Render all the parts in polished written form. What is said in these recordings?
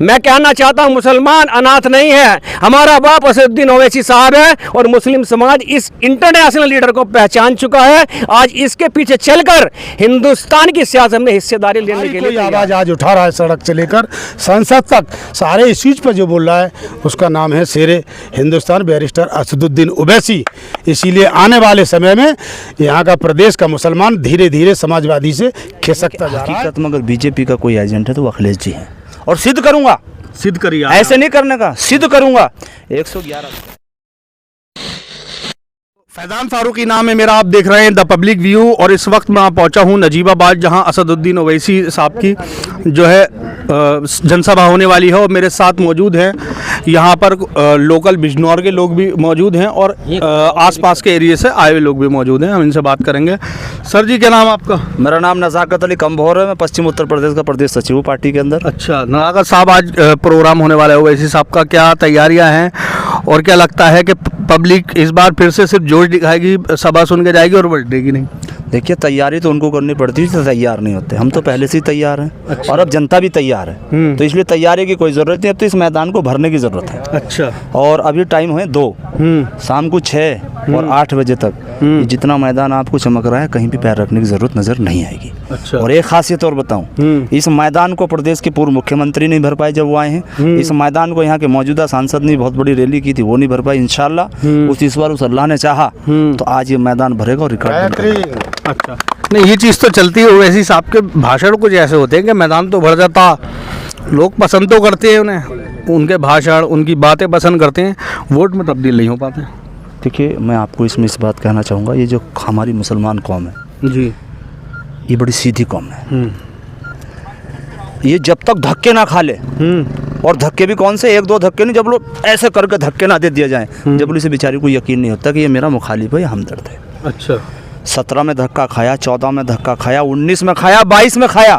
मैं कहना चाहता हूं मुसलमान अनाथ नहीं है, हमारा बाप असदुद्दीन ओवैसी साहब है और मुस्लिम समाज इस इंटरनेशनल लीडर को पहचान चुका है। आज इसके पीछे चलकर हिंदुस्तान की सियासत में हिस्सेदारी लेने के लिए आवाज आज उठा रहा है सड़क से लेकर संसद तक, सारे इश्यूज पर जो बोल रहा है उसका नाम है शेरे हिंदुस्तान बैरिस्टर असदुद्दीन ओवैसी। इसीलिए आने वाले समय में यहाँ का प्रदेश का मुसलमान धीरे धीरे समाजवादी से खिसकता जा रहा है। हकीकत में अगर बीजेपी का कोई एजेंट है तो वो अखिलेश जी हैं और सिद्ध करूंगा, सिद्ध करिए, ऐसे नहीं करने का, सिद्ध करूंगा। 111 फैजान फारूकी नाम है मेरा, आप देख रहे हैं द पब्लिक व्यू। और इस वक्त मैं पहुंचा हूं नजीबाबाद, जहां असदुद्दीन ओवैसी साहब की जो है जनसभा होने वाली है और मेरे साथ मौजूद हैं यहां पर लोकल बिजनौर के लोग भी मौजूद हैं और आसपास के एरिया से आए हुए लोग भी मौजूद हैं। हम इनसे बात करेंगे। सर जी, क्या नाम आपका? मेरा नाम नज़ाकत अली कम्बोर है, मैं पश्चिम उत्तर प्रदेश का प्रदेश सचिव हूँ पार्टी के अंदर। अच्छा नज़ाकत साहब, आज प्रोग्राम होने वाला है ओवैसी साहब का, क्या तैयारियाँ हैं और क्या लगता है कि पब्लिक इस बार फिर से सिर्फ जोश दिखाएगी, सभा सुन के जाएगी और वोट देगी नहीं? देखिए, तैयारी तो उनको करनी पड़ती है, तो तैयार नहीं होते। हम तो पहले से ही तैयार हैं। अच्छा। और अब जनता भी तैयार है, तो इसलिए तैयारी की कोई ज़रूरत नहीं, अब तो इस मैदान को भरने की ज़रूरत है। अच्छा। और अभी टाइम है 2, शाम को 6 और 8 बजे तक जितना मैदान आपको चमक रहा है, कहीं भी पैर रखने की ज़रूरत नज़र नहीं आएगी। अच्छा। और एक खासियत और बताऊँ, इस मैदान को प्रदेश के पूर्व मुख्यमंत्री नहीं भर पाए जब वो आए हैं। इस मैदान को यहाँ के मौजूदा सांसद ने बहुत बड़ी रैली की थी, वो नहीं भर पाई। इंशाल्लाह इस बार उस अल्लाह ने चाहा तो आज ये मैदान भरेगा और रिकॉर्ड। अच्छा, नहीं ये चीज़ तो चलती है, वैसे ही साहब के भाषण कुछ ऐसे होते हैं कि मैदान तो भर जाता, लोग पसंद तो करते हैं उन्हें, उनके भाषण उनकी बातें पसंद करते हैं, वोट में तब्दील नहीं हो पाते। देखिए, मैं आपको इसमें इस बात कहना चाहूँगा, ये जो हमारी मुसलमान कौम है जी, ये बड़ी सीधी कौम है। ये जब तक धक्के ना खा ले, और धक्के भी कौन से, 1-2 धक्के नहीं, जब लोग ऐसे करके धक्के ना दे दिया जाए, जब उसे बेचारी को यकीन नहीं होता कि ये मेरा मुखालिफ है या हमदर्द है। अच्छा। 17 में धक्का खाया, 14 में धक्का खाया, 19 में खाया, 22 में खाया,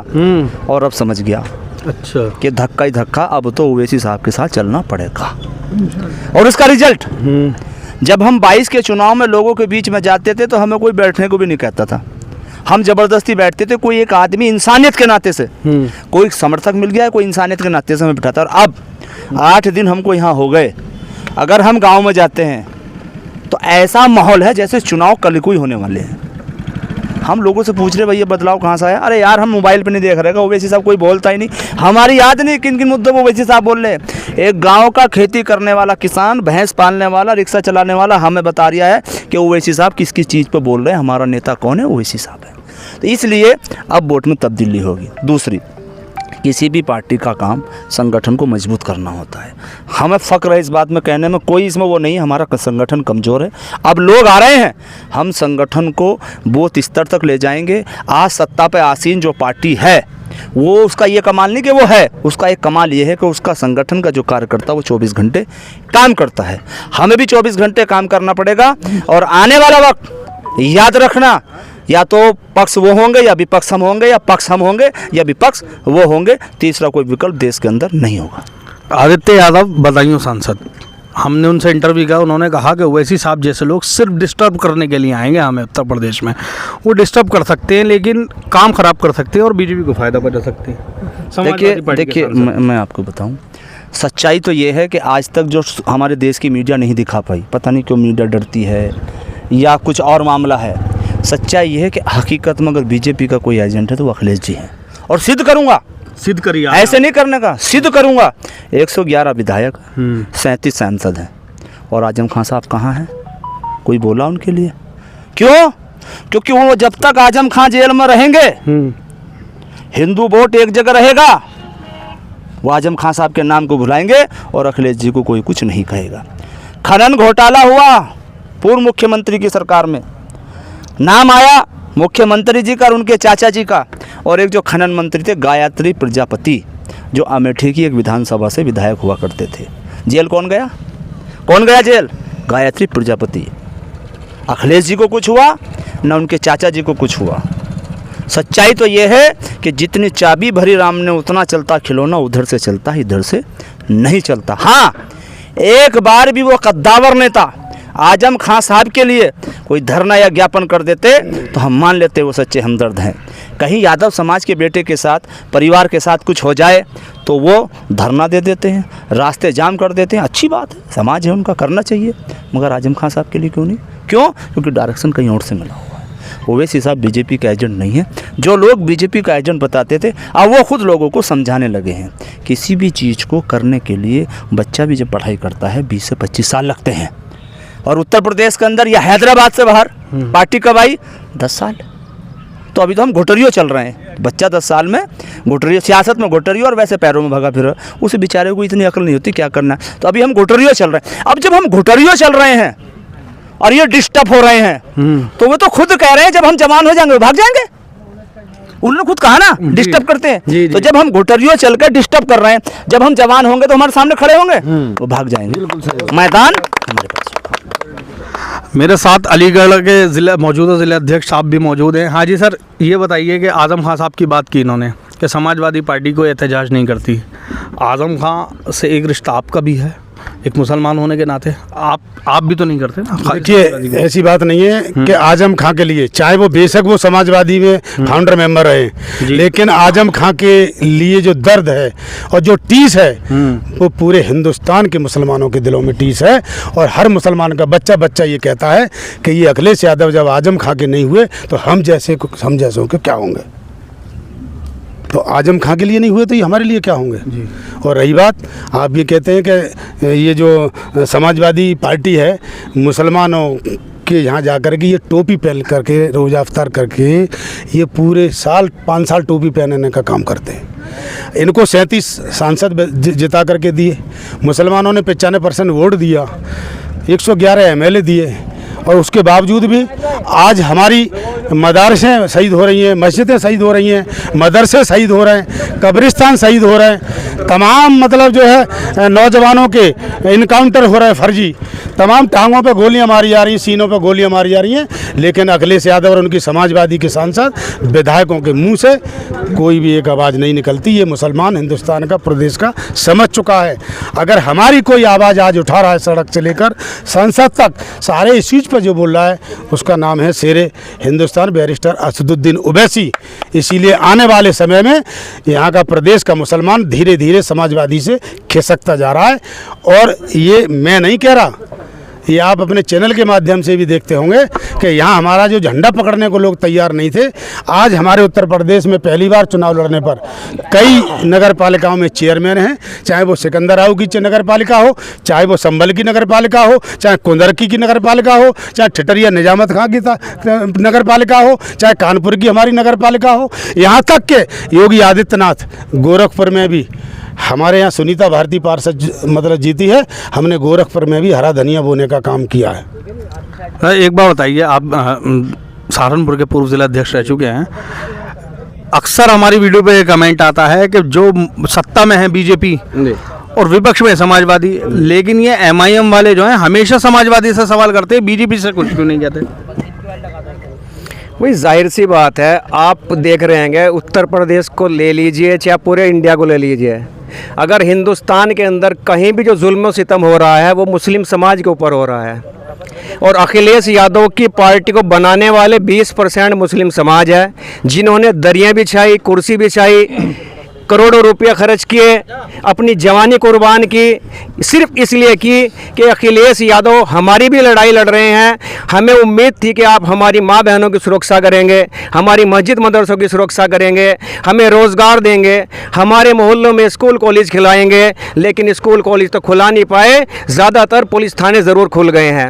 और अब समझ गया अच्छा कि धक्का ही धक्का, अब तो ओवैसी साहब के साथ चलना पड़ेगा। और इसका रिजल्ट, जब हम 22 के चुनाव में लोगों के बीच में जाते थे तो हमें कोई बैठने को भी नहीं कहता था, हम जबरदस्ती बैठते थे। कोई एक आदमी इंसानियत के नाते से, कोई समर्थक मिल गया, कोई इंसानियत के नाते से हमें बिठाता। और अब 8 दिन हमको यहाँ हो गए, अगर हम गांव में जाते हैं तो ऐसा माहौल है जैसे चुनाव कल को ही होने वाले हैं। हम लोगों से पूछ रहे, भाई ये बदलाव कहाँ से आया? अरे यार, हम मोबाइल पे नहीं देख रहे, ओवैसी साहब कोई बोलता ही नहीं, हमारी याद नहीं किन किन मुद्दों पर ओवैसी साहब बोल रहे हैं। एक गांव का खेती करने वाला किसान, भैंस पालने वाला, रिक्शा चलाने वाला हमें बता रहा है कि ओवैसी साहब किस किस चीज़ पर बोल रहे हैं, हमारा नेता कौन है, ओवैसी साहब है। तो इसलिए अब वोट में तब्दीली होगी। दूसरी, किसी भी पार्टी का काम संगठन को मजबूत करना होता है। हमें फ़ख्र है इस बात में कहने में, कोई इसमें वो नहीं, हमारा संगठन कमज़ोर है। अब लोग आ रहे हैं, हम संगठन को बूथ स्तर तक ले जाएंगे। आज सत्ता पे आसीन जो पार्टी है, वो उसका ये कमाल नहीं कि वो है, उसका एक कमाल ये है कि उसका संगठन का जो कार्यकर्ता वो 24 घंटे काम करता है। हमें भी 24 घंटे काम करना पड़ेगा। और आने वाला वक्त याद रखना, या तो पक्ष वो होंगे या विपक्ष हम होंगे, या पक्ष हम होंगे या विपक्ष वो होंगे, तीसरा कोई विकल्प देश के अंदर नहीं होगा। आदित्य यादव बदायूं सांसद, हमने उनसे इंटरव्यू किया, उन्होंने कहा कि ओवैसी साहब जैसे लोग सिर्फ डिस्टर्ब करने के लिए आएंगे हमें उत्तर प्रदेश में। वो डिस्टर्ब कर सकते हैं लेकिन काम खराब कर सकते हैं और बीजेपी को फ़ायदा पहुंचा सकते हैं। देखिए मैं आपको बताऊं, सच्चाई तो ये है कि आज तक जो हमारे देश की मीडिया नहीं दिखा पाई, पता नहीं क्यों मीडिया डरती है या कुछ और मामला है। सच्चाई ये है कि हकीकत में अगर बीजेपी का कोई एजेंट है तो वो अखिलेश जी हैं, और सिद्ध करूंगा, सिद्ध करिए, ऐसे नहीं करने का, सिद्ध करूंगा। 111 विधायक, 37 सांसद हैं, और आजम खान साहब कहाँ हैं? कोई बोला उनके लिए? क्यों? क्योंकि वो जब तक आजम खान जेल में रहेंगे, हिंदू वोट एक जगह रहेगा, वो आजम खान साहब के नाम को भुलाएंगे और अखिलेश जी को कोई कुछ नहीं कहेगा। खनन घोटाला हुआ पूर्व मुख्यमंत्री की सरकार में, नाम आया मुख्यमंत्री जी का और उनके चाचा जी का, और एक जो खनन मंत्री थे गायत्री प्रजापति, जो अमेठी की एक विधानसभा से विधायक हुआ करते थे। जेल कौन गया? कौन गया जेल? गायत्री प्रजापति। अखिलेश जी को कुछ हुआ न उनके चाचा जी को कुछ हुआ। सच्चाई तो ये है कि जितनी चाबी भरी राम ने उतना चलता खिलौना उधर से चलता इधर से नहीं चलता। हाँ, एक बार भी वो कद्दावर नेता आजम खान साहब के लिए कोई धरना या ज्ञापन कर देते तो हम मान लेते वो सच्चे हमदर्द हैं, कहीं यादव समाज के बेटे के साथ, परिवार के साथ कुछ हो जाए तो वो धरना दे देते हैं, रास्ते जाम कर देते हैं। अच्छी बात है, समाज है उनका, करना चाहिए, मगर आजम खान साहब के लिए क्यों नहीं? क्यों? क्योंकि डायरेक्शन कहीं और से मिला हुआ है। ओवैसी साहब बीजेपी का एजेंट नहीं है। जो लोग बीजेपी का एजेंट बताते थे, अब वो खुद लोगों को समझाने लगे हैं। किसी भी चीज़ को करने के लिए बच्चा भी जब पढ़ाई करता है 20 से 25 साल लगते हैं, और उत्तर प्रदेश के अंदर या हैदराबाद से बाहर पार्टी कब आई? 10 साल। तो अभी तो हम घुटरियों चल रहे हैं। बच्चा 10 साल में घुटरियों, सियासत में घुटरियों और वैसे पैरों में भगा फिर, उस बेचारे को इतनी अकल नहीं होती क्या करना है। तो अभी हम घुटरियों चल रहे हैं। अब जब हम घुटरियों चल रहे हैं और ये डिस्टर्ब हो रहे हैं, तो वो तो खुद कह रहे हैं जब हम जवान हो जाएंगे भाग जाएंगे। उन्होंने खुद कहा ना, डिस्टर्ब करते हैं। तो जब हम घुटरियों चलकर डिस्टर्ब कर रहे हैं, जब हम जवान होंगे तो हमारे सामने खड़े होंगे, वो भाग जाएंगे। मैदान हमारे पास। मेरे साथ अलीगढ़ के ज़िला मौजूदा ज़िला अध्यक्ष साहब भी मौजूद हैं। हाँ जी सर, ये बताइए कि आज़म खान साहब की बात की इन्होंने कि समाजवादी पार्टी को एहतजाज नहीं करती। आज़म खान से एक रिश्ता आपका भी है, एक मुसलमान होने के नाते आप भी तो नहीं करते ना? देखिए, ऐसी बात नहीं है कि आजम खां के लिए, चाहे वो बेशक वो समाजवादी में फाउंडर मेंबर रहे, लेकिन आजम खां के लिए जो दर्द है और जो टीस है वो पूरे हिंदुस्तान के मुसलमानों के दिलों में टीस है। और हर मुसलमान का बच्चा ये कहता है कि ये अखिलेश यादव जब आजम खां के नहीं हुए तो हम जैसों के क्या होंगे। तो आजम खां के लिए नहीं हुए तो ये हमारे लिए क्या होंगे। और रही बात, आप ये कहते हैं कि ये जो समाजवादी पार्टी है, मुसलमानों के यहाँ जा कर के ये टोपी पहन करके, रोज़ा अफ्तार करके, ये पूरे साल 5 साल टोपी पहनने का काम करते हैं। इनको 37 सांसद जिता करके दिए, मुसलमानों ने 95% वोट दिया, 111 MLA दिए, और उसके बावजूद भी आज हमारी मदारसें शहीद हो रही हैं, मस्जिदें शहीद हो रही हैं, मदरसे शहीद हो रहे हैं, कब्रिस्तान शहीद हो रहे हैं, तमाम मतलब जो है नौजवानों के इनकाउंटर हो रहे हैं फर्जी, तमाम टांगों पे गोलियां मारी जा रही हैं, सीनों पे गोलियां मारी जा रही हैं। लेकिन अखिलेश यादव और उनकी समाजवादी के सांसद विधायकों के मुंह से कोई भी एक आवाज़ नहीं निकलती। ये मुसलमान हिंदुस्तान का, प्रदेश का समझ चुका है। अगर हमारी कोई आवाज़ आज उठा रहा है सड़क से लेकर संसद तक, सारे इश्यूज पर जो बोल रहा है, उसका नाम है शेरे हिंदुस्तान बैरिस्टर असदुद्दीन ओवैसी। इसीलिए आने वाले समय में यहाँ का प्रदेश का मुसलमान धीरे धीरे समाजवादी से खिसकता जा रहा है। और ये मैं नहीं कह रहा, ये आप अपने चैनल के माध्यम से भी देखते होंगे कि यहाँ हमारा जो झंडा पकड़ने को लोग तैयार नहीं थे, आज हमारे उत्तर प्रदेश में पहली बार चुनाव लड़ने पर कई नगर पालिकाओं में चेयरमैन हैं, चाहे वो सिकंदराव की नगर पालिका हो, चाहे वो संभल की नगर पालिका हो, चाहे कुंदरकी की नगर पालिका हो, चाहे ठिठरिया निजामत खां की नगर पालिका हो, चाहे कानपुर की हमारी नगर पालिका हो, यहाँ तक के योगी आदित्यनाथ गोरखपुर में भी, हमारे यहाँ सुनीता भारती पार्षद मतलब जीती है, हमने गोरखपुर में भी हरा धनिया बोने का काम किया है। एक बात बताइए, आप सहारनपुर के पूर्व जिला अध्यक्ष रह चुके हैं। अक्सर हमारी वीडियो पे कमेंट आता है कि जो सत्ता में है बीजेपी और विपक्ष में समाजवादी, लेकिन ये MIM वाले जो हैं हमेशा समाजवादी से सवाल करते हैं, बीजेपी से कुछ क्यों नहीं कहते? वही जाहिर सी बात है, आप देख रहे हैं उत्तर प्रदेश को ले लीजिए चाहे पूरे इंडिया को ले लीजिए, अगर हिंदुस्तान के अंदर कहीं भी जो जुल्म सितम हो रहा है वो मुस्लिम समाज के ऊपर हो रहा है। और अखिलेश यादव की पार्टी को बनाने वाले 20% मुस्लिम समाज है, जिन्होंने दरियाँ बिछाई, कुर्सी बिछाई, करोड़ों रुपया खर्च किए, अपनी जवानी कुर्बान की, सिर्फ इसलिए की कि अखिलेश यादव हमारी भी लड़ाई लड़ रहे हैं। हमें उम्मीद थी कि आप हमारी माँ बहनों की सुरक्षा करेंगे, हमारी मस्जिद मदरसों की सुरक्षा करेंगे, हमें रोज़गार देंगे, हमारे मोहल्लों में स्कूल कॉलेज खिलाएंगे। लेकिन स्कूल कॉलेज तो खुला नहीं पाए, ज़्यादातर पुलिस थाने ज़रूर खुल गए हैं।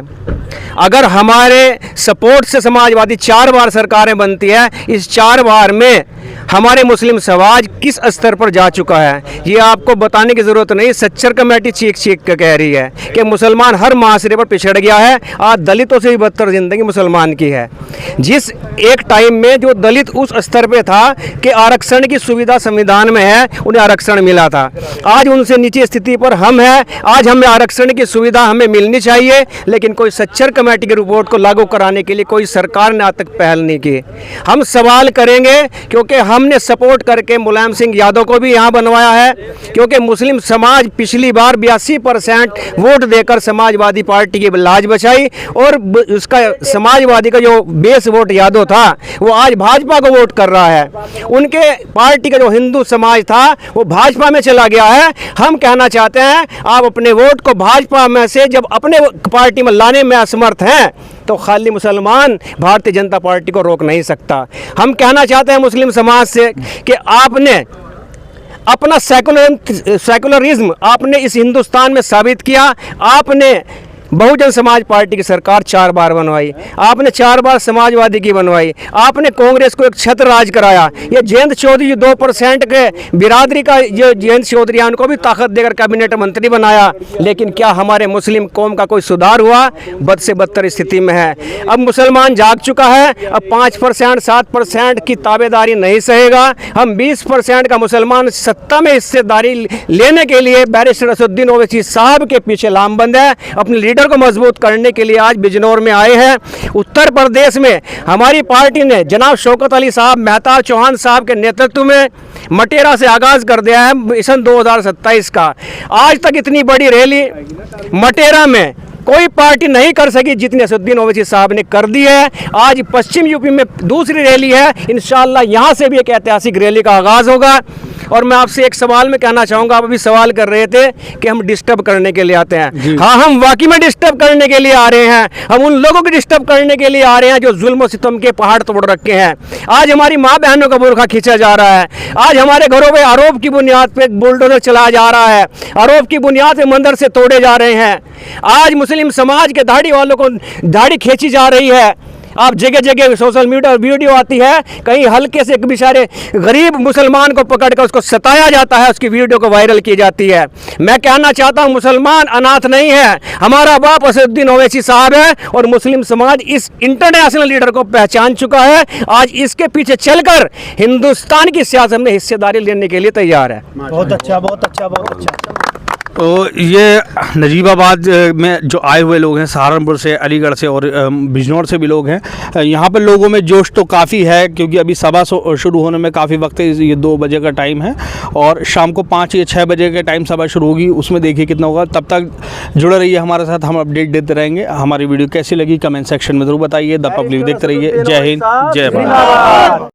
अगर हमारे सपोर्ट से समाजवादी 4 बार सरकारें बनती है, इस 4 बार में हमारे मुस्लिम समाज किस स्तर पर जा चुका है ये आपको बताने की ज़रूरत नहीं। सच्चर कमेटी चीख कर कह रही है कि मुसलमान हर माशरे पर पिछड़ गया है। आज दलितों से भी बदतर ज़िंदगी मुसलमान की है। जिस एक टाइम में जो दलित उस स्तर पे था कि आरक्षण की सुविधा संविधान में है, उन्हें आरक्षण मिला था, आज उनसे नीचे स्थिति पर हम हैं। आज हमें आरक्षण की सुविधा हमें मिलनी चाहिए, लेकिन कोई सच्चर कमेटी की रिपोर्ट को लागू कराने के लिए कोई सरकार ने आज तक पहल नहीं की। हम सवाल करेंगे क्योंकि हमने सपोर्ट करके मुलायम सिंह यादव पदों को भी यहाँ बनवाया है, क्योंकि मुस्लिम समाज पिछली बार 82% वोट देकर समाजवादी पार्टी की लाज बचाई, और उसका समाजवादी का जो बेस वोट यादव था वो आज भाजपा को वोट कर रहा है। उनके पार्टी का जो हिंदू समाज था वो भाजपा में चला गया है। हम कहना चाहते हैं आप अपने वोट को भाजपा में से जब अपने पार्टी में लाने में असमर्थ हैं तो खाली मुसलमान भारतीय जनता पार्टी को रोक नहीं सकता। हम कहना चाहते हैं मुस्लिम समाज से कि आपने अपना सेकुलरिज्म आपने इस हिंदुस्तान में साबित किया। आपने बहुजन समाज पार्टी की सरकार 4 बार बनवाई, आपने 4 बार समाजवादी की बनवाई, आपने कांग्रेस को एक छत्र राज कराया। ये जयंत चौधरी 2% के बिरादरी का जो जयंत चौधरी उनको भी ताकत देकर कैबिनेट मंत्री बनाया, लेकिन क्या हमारे मुस्लिम कौम का कोई सुधार हुआ? बद से बदतर स्थिति में है। अब मुसलमान जाग चुका है, अब 5% 7% की ताबेदारी नहीं सहेगा। हम 20% का मुसलमान सत्ता में हिस्सेदारी लेने के लिए बैरिस्टर असदुद्दीन ओवैसी साहब के पीछे लामबंद है। अपने लीडर को मजबूत करने के लिए आज बिजनौर में आए हैं। उत्तर प्रदेश में हमारी पार्टी ने जनाब शौकत अली साहब, मेहताब चौहान साहब के नेतृत्व में मटेरा से आगाज कर दिया है मिशन 2027 का। आज तक इतनी बड़ी रैली मटेरा में कोई पार्टी नहीं कर सकी जितनी असदुद्दीन ओवैसी साहब ने कर दी है। आज पश्चिम यूपी में दूसरी रैली है, इंशाअल्लाह यहाँ से भी एक ऐतिहासिक रैली का आगाज़ होगा। और मैं आपसे एक सवाल में कहना चाहूँगा, आप अभी सवाल कर रहे थे कि हम डिस्टर्ब करने के लिए आते हैं। हाँ, हम वाकई में डिस्टर्ब करने के लिए आ रहे हैं। हम उन लोगों को डिस्टर्ब करने के लिए आ रहे हैं जो जुल्म और सितम के पहाड़ तोड़ रखे हैं। आज हमारी माँ बहनों का बुरखा खींचा जा रहा है। आज हमारे घरों में आरोप की बुनियाद पे बुलडोजर चलाया जा रहा है, आरोप की बुनियाद पे मंदिर से तोड़े जा रहे हैं। आज मुस्लिम समाज के दाढ़ी वालों को दाढ़ी खींची जा रही है। आप जगह जगह सोशल मीडिया और वीडियो आती है, कहीं हल्के से एक बेचारे गरीब मुसलमान को पकड़कर उसको सताया जाता है, उसकी वीडियो को वायरल की जाती है। मैं कहना चाहता हूं मुसलमान अनाथ नहीं है। हमारा बाप असदुद्दीन ओवैसी साहब है और मुस्लिम समाज इस इंटरनेशनल लीडर को पहचान चुका है। आज इसके पीछे चलकर हिंदुस्तान की सियासत में हिस्सेदारी लेने के लिए तैयार है। बहुत अच्छा, बहुत अच्छा, बहुत अच्छा। तो ये नजीबाबाद में जो आए हुए लोग हैं, सहारनपुर से, अलीगढ़ से और बिजनौर से भी लोग हैं। यहाँ पर लोगों में जोश तो काफ़ी है, क्योंकि अभी सभा शुरू होने में काफ़ी वक्त है। ये 2 बजे का टाइम है और शाम को 5 या 6 बजे के टाइम सभा शुरू होगी, उसमें देखिए कितना होगा। तब तक जुड़े रहिए हमारे साथ, हम अपडेट देते रहेंगे। हमारी वीडियो कैसी लगी कमेंट सेक्शन में ज़रूर बताइए। द पब्लिक देखते रहिए। जय हिंद, जय भारत।